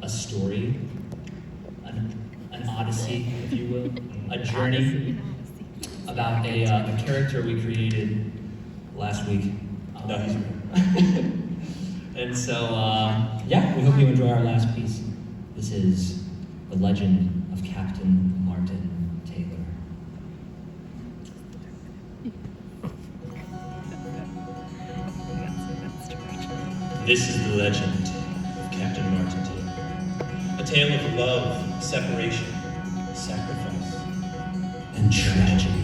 a story, an odyssey, if you will, a journey about a character we created last week. No, he's And so, yeah, we hope you enjoy our last piece. This is The Legend of Captain Martin Taylor. This is the legend of Captain Martin Taylor. A tale of love, separation, sacrifice, And tragedy.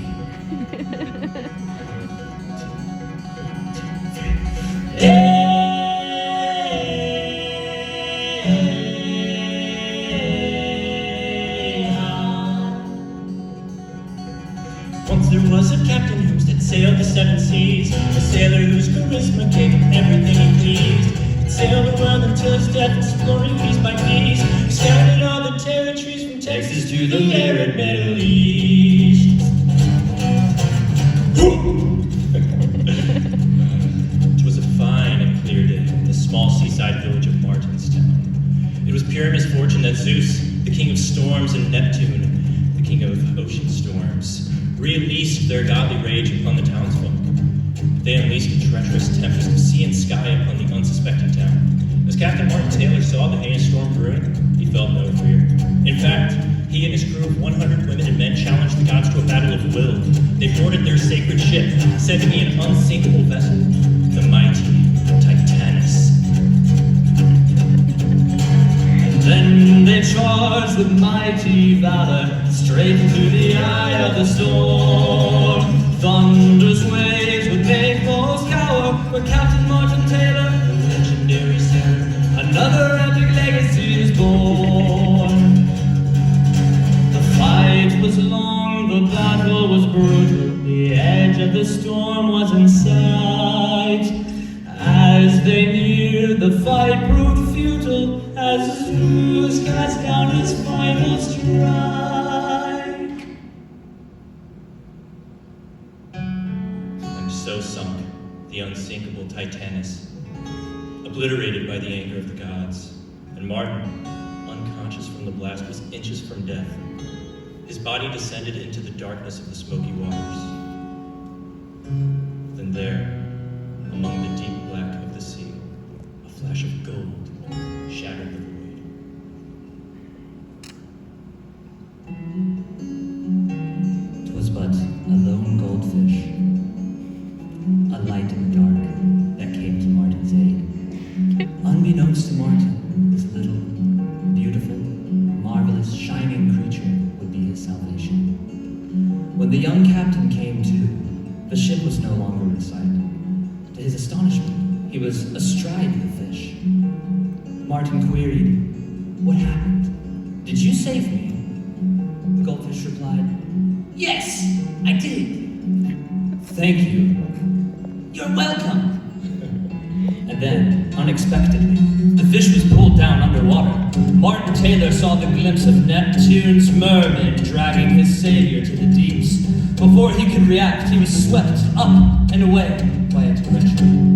Once there was a captain who had sailed the seven seas, a sailor whose charisma gave him everything he pleased. He'd sailed the world until his death, exploring piece by piece. He scouted all the territories from Texas to the arid Middle East. It was a fine and clear day in the small seaside village of Martinstown. It was pure misfortune that Zeus, the king of storms, and Neptune, the king of ocean storms, released their godly rage upon the townsfolk. They unleashed a treacherous tempest of sea and sky upon the unsuspecting town. As Captain Martin Taylor saw the heinous storm brewing, he felt no fear. In fact, he and his crew of 100 women and men challenged the gods to a battle of will. They boarded their sacred ship, said to be an unsinkable vessel, the mighty Titanus. Then they charged with mighty valor straight into the eye of the storm. Thunderous waves would make foes cower, where Captain Martin Taylor, the legendary sailor, another epic legacy is born. The fight was long, the battle was brutal, the edge of the storm was in sight. As they neared, the fight proved futile, as Zeus cast down his final strike. And so sunk the unsinkable Titanus, obliterated by the anger of the gods. And Martin, unconscious from the blast, was inches from death. His body descended into the darkness of the smoky waters. Then there, among the deep black of the sea, a flash of gold shattered the void. "'Twas but a lone goldfish, a light in the dark that came to Martin's aid. Unbeknownst to Martin, this little, beautiful, marvelous, shining creature would be his salvation. When the young captain came to, the ship was no longer in sight. To his astonishment, he was astride the fish. Martin queried, 'What happened? Did you save me?' The goldfish replied, 'Yes, I did.' 'Thank you. You're welcome.' And then, unexpectedly, the fish was pulled down underwater. Martin Taylor saw the glimpse of Neptune's mermaid dragging his savior to the deeps. Before he could react, he was swept up and away by a torrential typhoon.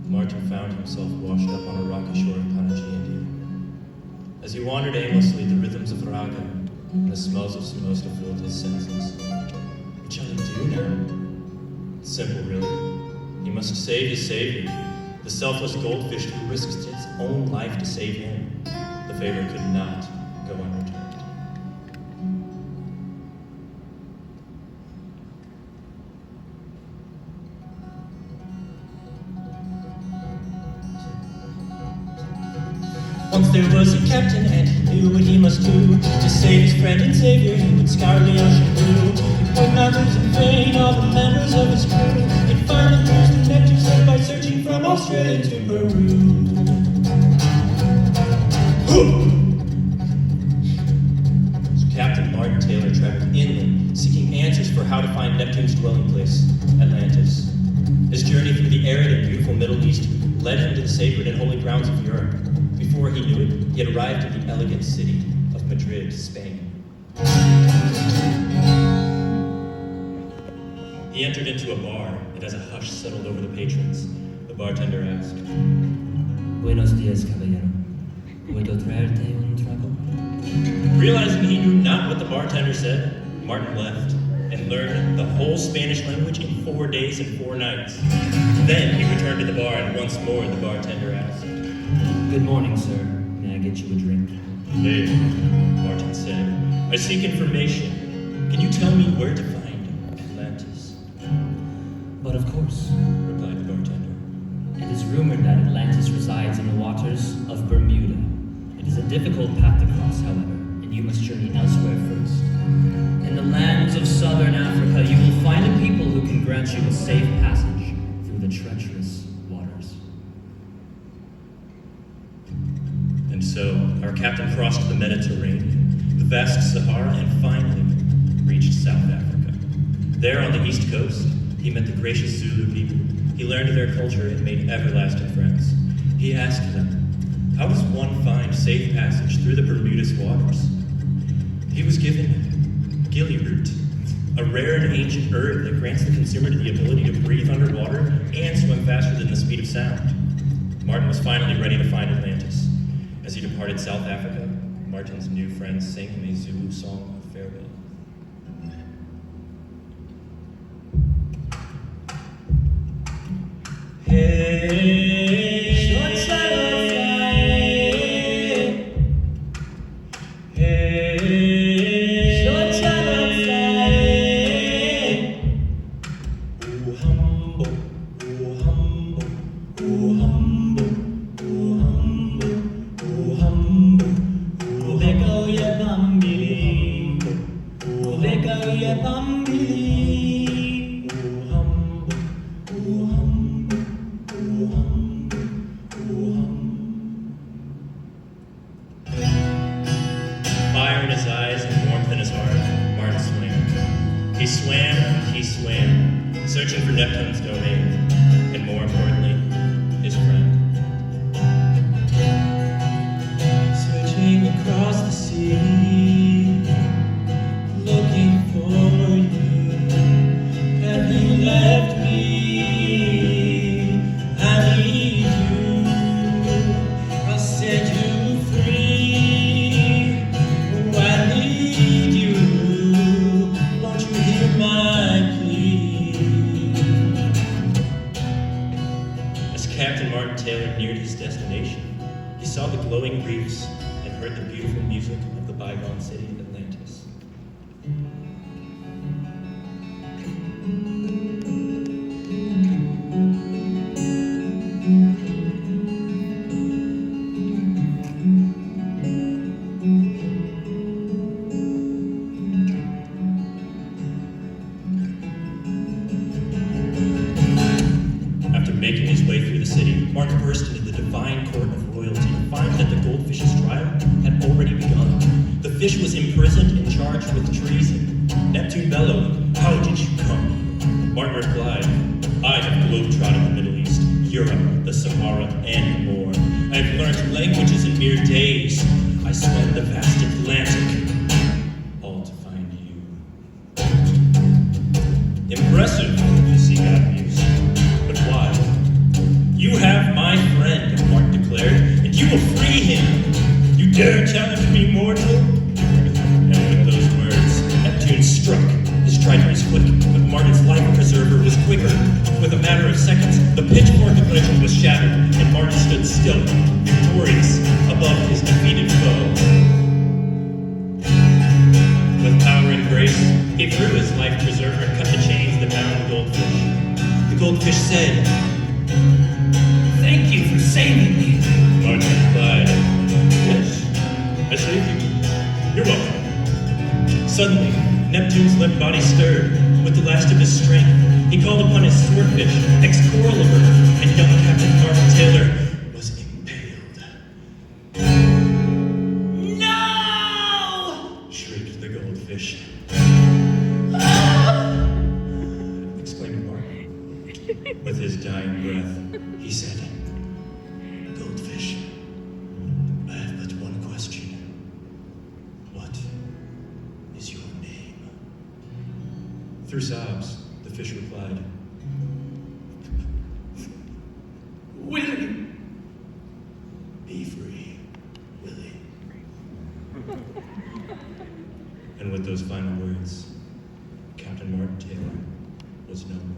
Martin found himself washed up on a rocky shore of Panaji, India. As he wandered aimlessly, the rhythms of raga and the smells of samosa filled his senses. What shall he do now? It's simple, really. He must save his savior, the selfless goldfish who risked his own life to save him. The favor could not go unreturned. Once there was a captain and he knew what he must do. To save his friend and savior, he would scour the ocean blue. He would not lose in vain all the members of his crew. He'd finally cruise to Neptune's head by searching from Australia to Peru. So Captain Martin Taylor traveled inland, seeking answers for how to find Neptune's dwelling place, Atlantis. His journey through the arid and beautiful Middle East led him to the sacred and holy grounds of Europe. Before he knew it, he had arrived at the elegant city of Madrid, Spain. He entered into a bar, and as a hush settled over the patrons, the bartender asked, Buenos dias, caballero. ¿Puedo traerte un trago? Realizing he knew not what the bartender said, Martin left and learned the whole Spanish language in 4 days and 4 nights. Then he returned to the bar, and once more the bartender asked, Good morning, sir. May I get you a drink? Hey, Martin said, I seek information. Can you tell me where to find Atlantis? But of course. Replied the bartender. It is rumored that Atlantis resides in the waters of Bermuda. It is a difficult path to cross, however, and you must journey elsewhere first. In the lands of southern Africa, you will find a people who can grant you a safe passage through the treacherous waters. And so, our captain crossed the Mediterranean, the vast Sahara, and finally reached South Africa. There on the east coast, he met the gracious Zulu people. He learned their culture and made everlasting friends. He asked them, how does one find safe passage through the Bermudas waters? He was given gilly root, a rare and ancient herb that grants the consumer the ability to breathe underwater and swim faster than the speed of sound. Martin was finally ready to find Atlantis. As he departed South Africa, Martin's new friends sang him a Zulu song of farewell. Hey, short shadow fly. Hey, short shadow fly. Oh humble, oh humble, oh humble, oh humble, oh humble, oh lego ya bambini, oh lego ya bambini, oh humble, oh humble. Fire in his eyes and warmth in his heart, Martin swam. He swam, searching for Neptune's domain, and more importantly, his friend. Searching across the sea, looking for you. Have you left me? I need you. I'll set you free. Oh, I need you. Won't you hear my plea? As Captain Martin Taylor neared his destination, he saw the glowing reefs and heard the beautiful music of the bygone city of Atlantis. After making his way through the city, Martin burst into the divine court of royalty to find that the goldfish's trial had already begun. The fish was imprisoned and charged with treason. Neptune bellowed, how did you come? Martin replied, I have globetrotted the Middle East, Europe, the Sahara, and more. I have learned languages in mere days. I swam the vast Atlantic, all to find you. Impressive, the sea god mused. But why? You have my friend, Martin declared, and you will free him. You dare challenge me, mortal? And with those words, Neptune struck. His trident was quick, but Martin's life preserver was quicker. With a matter of seconds, the pitchfork of legend was shattered, and Martin stood still, victorious, above his defeated foe. With power and grace, he threw his life preserver and cut the chains that bound the goldfish. The goldfish said, Thank you for saving me. Martin replied, Yes, I saved you. You're welcome. Suddenly, Neptune's limp body stirred. With the last of his strength, he called upon his swordfish, Excalibur, and young Captain Martin Taylor was impaled. No! Shrieked the goldfish. Exclaimed Martin. With his dying breath, he said, Goldfish, I have but one question. What is your name? Through sobs, the The fish replied, Willie! Be free, Willie. and with those final words, Captain Martin Taylor was no more.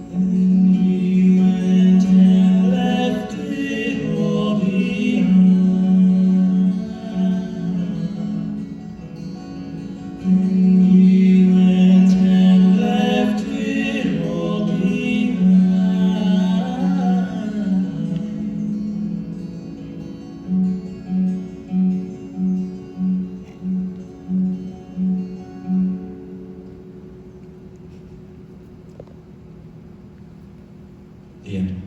He went and left it all behind. He went and left it all behind. The end.